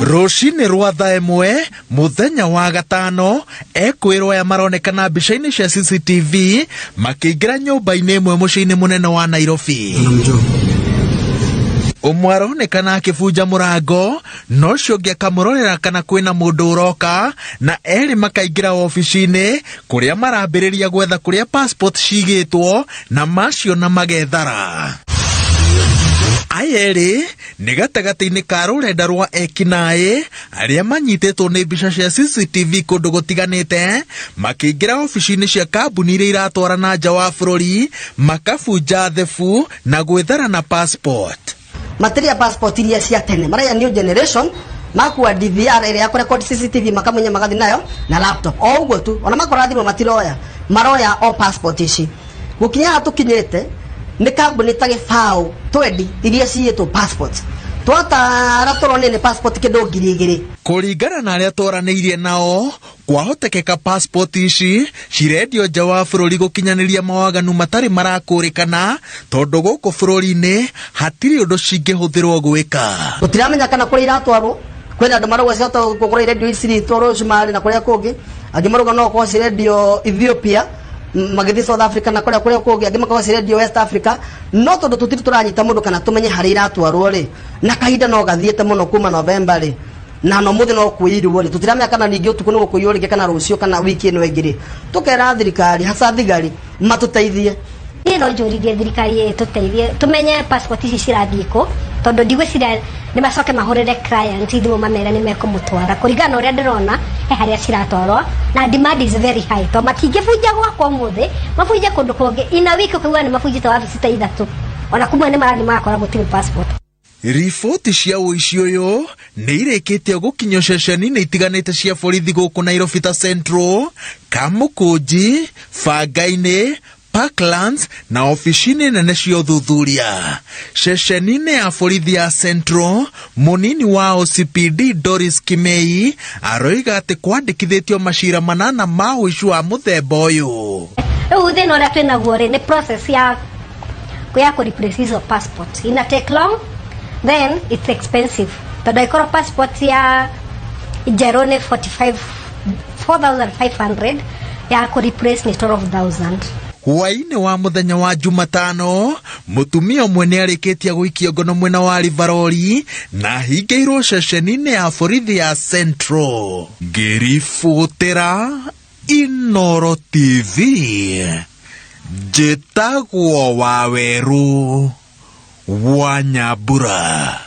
Rũcinĩ rwa thaa ĩmwe mũthenya wa gatano ekwĩrwo aya maronekana mbica-inĩ cia CCTV makĩingĩra nyũmba-inĩ ĩmwe mũciĩ-inĩ mũnene wa Nairobi. Ũmwe aronekana akĩbunja mũrango no ũcio ũngĩ akamũrorera kana kwĩna mũndũ ũroka, na erĩ makaingĩra ofici-inĩ kũrĩa marambĩrĩria gwetha kũrĩa passport cigĩtwo na maciona magethara. Aya erĩ nĩ gatagatĩ-inĩ ka rũrenda rwa ekinaĩ arĩa manyitĩtwo nĩ mbica cia CCTV kũndũ gũtiganĩte makĩingĩra ofici-inĩ cia kambuni iria iratwarana nja wa bũrũri makabunja thebu na gwethara na passport. Materia passport iria cia tene maraya new generation makua DVR ĩrĩa kũrekodi CCTV makamenya magathi nayo na laptop o ũguo tu, ona makora thimũ matiroya maroya o passport ici. Gũkinya hatukinyĩte nĩ kambuni ta gĩbaũ twendi iria ciyĩtwo passport twatara tũrone nĩ passport kĩndũ ngiri igĩrĩ. Kũringana na arĩa twaranĩirie nao kwahotekeka passport ici cirendio nja wa bũrũri gũkinyanĩria mawaganu matarĩ marakũrĩkana tondũ gũkũ bũrũri-inĩ hatirĩ ũndũ cingĩhũthĩrwo gwĩka. Tũtiramenya kana kũrĩa iratwarwo, kwĩna andũ marauga ciahota kũgũra irendio ici itwarwo Cumarĩ na kũrĩa kũngĩ, angĩ marauga no gũkorwo cirendio Ethiopia magĩthiĩ South Africa na kũrĩa kũngĩ, angĩ makorwo cirendio West Africa, no tondũ tũtirĩ tũranyita mũndũ kana tũmenye harĩa iratwarwo rĩ, na kahinda no gathiĩte mũno kuma November rĩ, na no mũthĩ no kũiyirwo rĩ, tũtiramenya kana ningĩ ũtukũ nĩ gũkũiywo rĩngĩ kana rũciũ kana wiki ĩno ĩngĩ rĩ. Tũkera thirikari hasa thigari matũteithie. Niĩ no njũririe thirikari ĩtũteithie tũmenye passport ici cirathiĩ kũ, tondũ ndigwĩciria nĩ macoke mahũrĩre client thimũ mamera nĩ mekũmũtwara kũringana ũrĩa ndĩrona harĩa ciratwarwo, na demand is very high. To makingĩbunja gwakwa ũmũthĩ mabunje kũndũ kũngĩ ina wiki kuuga nĩ mabunjĩte wabici ta ithatũ, ona kumwe nĩ marani makora gũtirĩ passport. Riboti cia ũici ũyũ nĩ irĩkĩtie gũkinyio ceceni-inĩ itiganĩte cia borithi gũkũ Nairobi ta Central, Kamũkũnji, Banga-inĩ, Parklands na ofici-inĩ nene cia ũthuthuria. Ceceni-inĩ ya borithi ya Central, mũnini wa OCPD Doris Kimei aroiga atĩ kwandĩkithĩtio macira manana ma ũici wa mũthemba ũyũ. Rĩu thĩna ũrĩa twĩnaguo rĩ nĩ process ya kũreplace hizo passport. Ina take long, then it's expensive. Tondũ ĩkorwo passport ya njerũ nĩ 4,500 ya kũreplace nĩ 12,000. Hwaĩ-inĩ wa mũthenya wa Jumatano, mũtumia ũmwe nĩ arĩkĩtie gũikio ngono mwena wa Rivaroli na hingĩirwo ceceni-inĩ ya borithi ya Central. Ngĩribotera Inooro TV, njĩtagwo Waweru wa Nyambura.